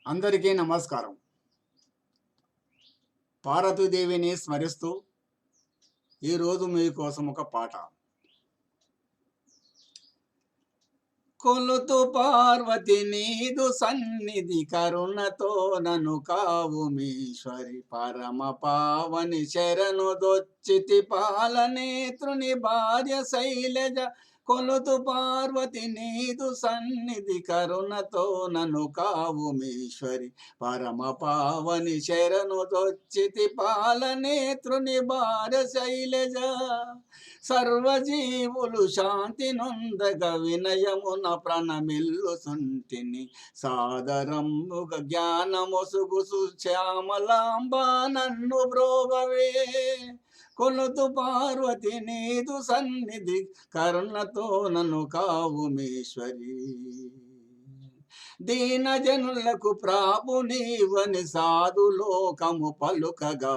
అందరికీ నమస్కారం. పార్వతీదేవిని స్మరిస్తూ ఈరోజు మీకోసం ఒక పాట. కొలుతు పార్వతి నీదు సన్నిధి కరుణతో నను కావుమీశ్వరి పరమ పావని శరణు దొచ్చితి పాలనేత్రుని భార్య శైలజ. కొలుతు పార్వతి నీదు సన్నిధి కరుణతో నను కావుమీశ్వరి పరమ పావని శరణు దొచ్చితి పాలనేత్రుని భార్య శైలజ. సర్వజీవులు శాంతి నొందగ వినయమున ప్రణమిల్లు సుంటిని సాదరముగ జ్ఞానమొసుగు శ్యామలాంబా నన్ను బ్రోవవే. కొలుతు పార్వతి నీదు సన్నిధి కరుణతో నన్ను కావుమీశ్వరి. దీనజనులకు ప్రాపు నీవని సాధు లోకము పలుకగా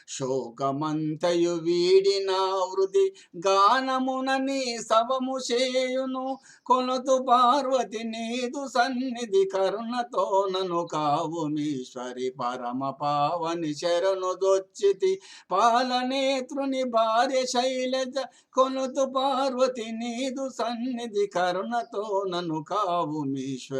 శోకమంతయు వీడిన వృది గానమున నీ సవము చేయును. కొలుతు పార్వతి నీదు సన్నిధి కరుణతో నను కావుమీశ్వరి పరమ పావని శరణు దొచ్చితి పాలనేత్రుని భార్య శైలజ. కొలుతు పార్వతి నీదు సన్నిధి కరుణతో నను కావుమీశ్వరి.